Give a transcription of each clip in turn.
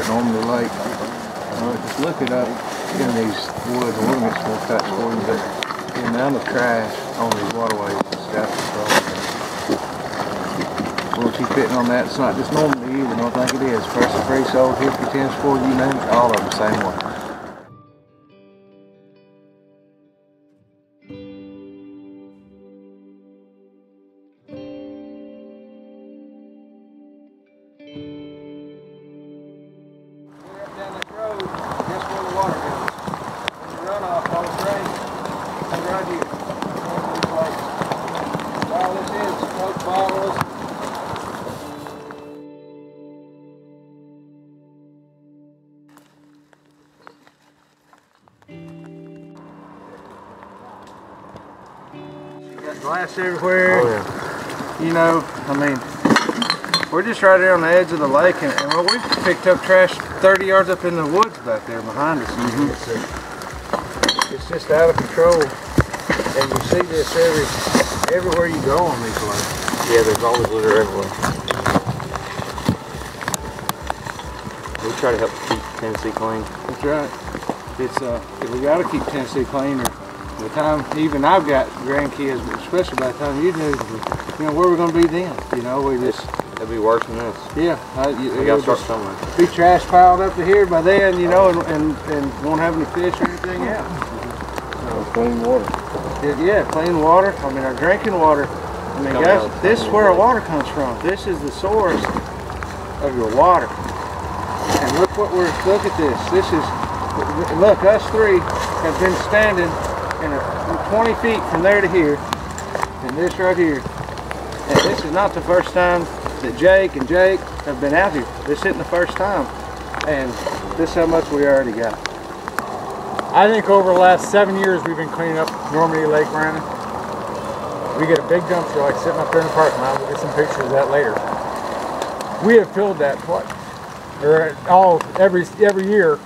Normandy Lake. Just look it up in these woods. We'll get some more cuts for you, but the amount of trash on these waterways is out of control. We'll keep hitting on that. It's not just Normandy either. I don't think it is. First and Free, Sold, History, Tennis Ford, you name it, all of them the same way. Down that road, guess where the water goes? When the runoff, all the drain comes right here. All this is Coke bottles. You got glass everywhere. Oh, yeah. You know, I mean, we're just right there on the edge of the lake, and well, we picked up trash 30 yards up in the woods back there behind us. It's just out of control, and you see this everywhere you go on these lakes. Yeah, there's always litter everywhere. We try to help keep Tennessee clean. That's right. It's we got to keep Tennessee clean. Or by the time even I've got grandkids, but especially by the time you do, you know, where we're going to be then. You know, we just. It'll be worse than this. Yeah, we got to start somewhere. Be trash piled up to here by then, you know, and won't have any fish or anything else. So clean water. Yeah, clean water. I mean, our drinking water. I mean, guys, this is where our water comes from. This is the source of your water. And look at this. This is, look, us three have been standing in 20 feet from there to here, and this right here. And this is not the first time that Jake have been out here. This isn't the first time, and this is how much we already got. I think over the last 7 years we've been cleaning up Normandy Lake, Brandon. We get a big dumpster like sitting up there in the parking lot. We'll get some pictures of that later. We have filled that every year,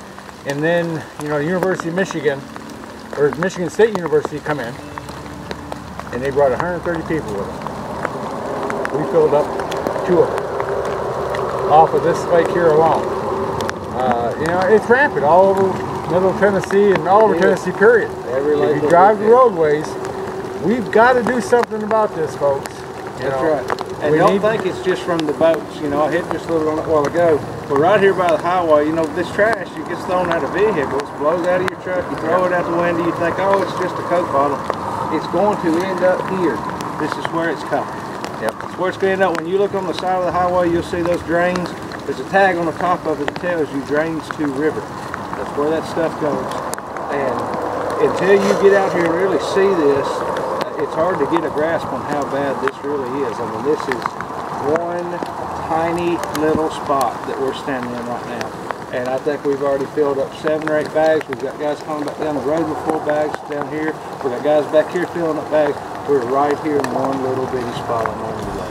and then you know, University of Michigan or Michigan State University come in, and they brought 130 people with them. We filled up 2 of them off of this lake here alone. You know, it's rampant all over Middle Tennessee and all over Tennessee, period. If you drive the roadways, we've got to do something about this, folks. That's right. And don't think it's just from the boats. You know, I hit just a little on it a while ago. But right here by the highway, you know, this trash, it gets thrown out of vehicles, blows out of your truck, you throw it out the window, you think, oh, it's just a Coke bottle. It's going to end up here. This is where it's coming. Yep. It's where it's going to end up. When you look on the side of the highway, you'll see those drains. There's a tag on the top of it that tells you drains to river. That's where that stuff goes. And until you get out here and really see this, it's hard to get a grasp on how bad this really is. I mean, this is one tiny little spot that we're standing in right now. And I think we've already filled up 7 or 8 bags. We've got guys coming back down the road with 4 bags down here. We've got guys back here filling up bags. We're right here in one little bitty spot on Normandy Lake.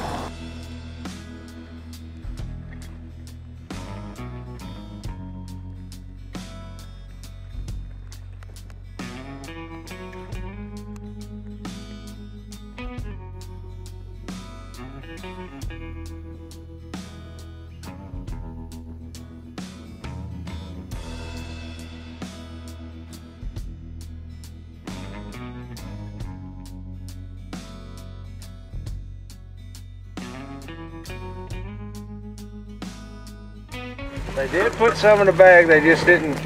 They did put some in the bag, they just didn't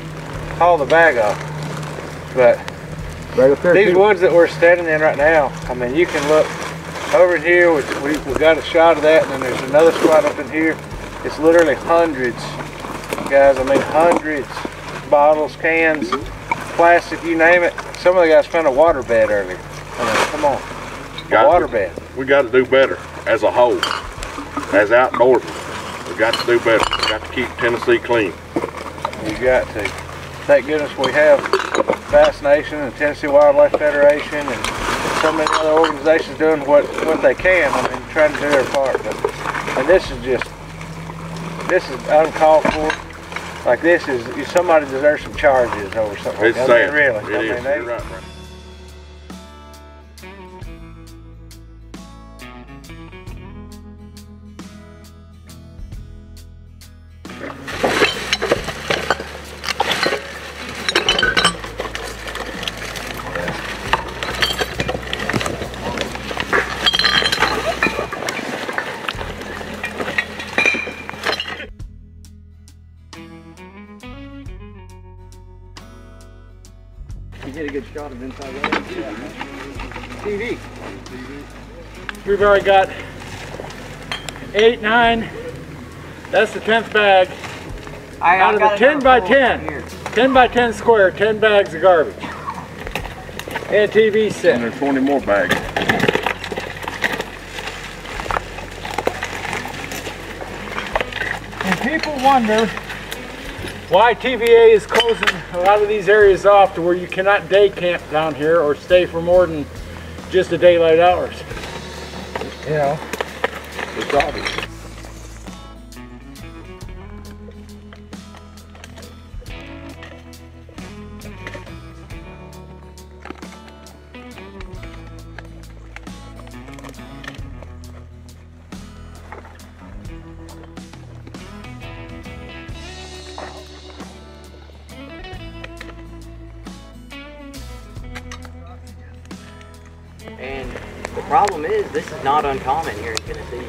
haul the bag off. But right up there, these woods that we're standing in right now, I mean, you can look over in here, we got a shot of that, and then there's another spot up in here. It's literally hundreds, guys, I mean hundreds. Bottles, cans, plastic, you name it. Some of the guys found a water bed earlier. I mean, come on, a water bed. We got to do better as a whole, as outdoorsmen. We got to do better. We got to keep Tennessee clean. You got to. Thank goodness we have Bass Nation and Tennessee Wildlife Federation and so many other organizations doing what they can. I mean, trying to do their part. And this is uncalled for. Like this is, somebody deserves some charges over something. It's sad. Really. It is. You're right, man. shot of inside the TV. We've already got 8, 9. That's the 10th bag. Out of the 10 by 10, 10 by 10 square, 10 bags of garbage. And TV set. And there's 20 more bags. And people wonder why TVA is closing a lot of these areas off to where you cannot day camp down here or stay for more than just the daylight hours. You know, it's obvious. And the problem is, this is not uncommon here in Tennessee.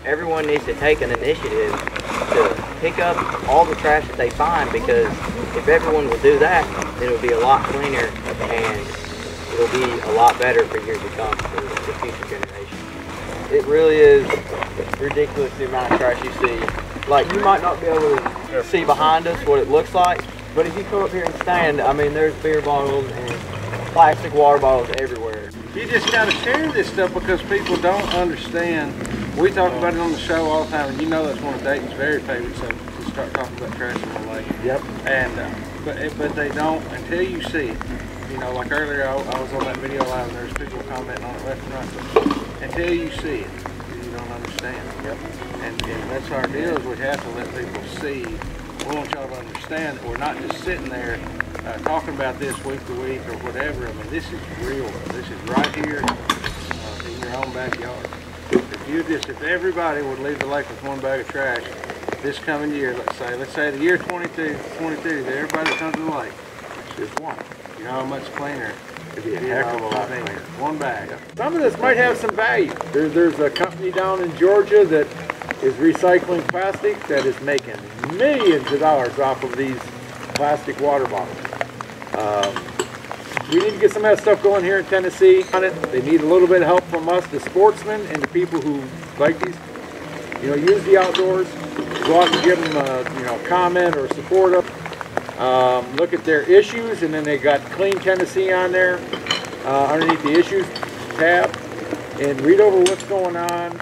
Everyone needs to take an initiative to pick up all the trash that they find, because if everyone will do that, then it'll be a lot cleaner and it'll be a lot better for years to come for the future generations. It really is ridiculous the amount of trash you see. Like, you might not be able to see behind us what it looks like, but if you come up here and stand, I mean, there's beer bottles and plastic water bottles everywhere. You just got to share this stuff because people don't understand. We talk about it on the show all the time, and you know that's one of Dayton's very favorite subjects, to start talking about trash in the lake. Yep. And but they don't until you see it. You know, like earlier I was on that video live and there's people commenting on it left and right. But until you see it, you don't understand. Yep. And that's our deal, is we have to let people see. We want y'all to understand that we're not just sitting there talking about this week to week or whatever. I mean, this is real. This is right here in your own backyard. If everybody would leave the lake with one bag of trash this coming year, let's say the year 22, that everybody that comes to the lake, just one. You know how much cleaner it'd be, a heck of a lot cleaner. One bag. Some of this might have some value. There's a company down in Georgia that is recycling plastic that is making millions of dollars off of these plastic water bottles. We need to get some of that stuff going here in Tennessee on it. They need a little bit of help from us, the sportsmen and the people who like these, use the outdoors. Go out and give them a, comment or support them. Look at their issues, and then they got Clean Tennessee on there underneath the issues tab, and read over what's going on.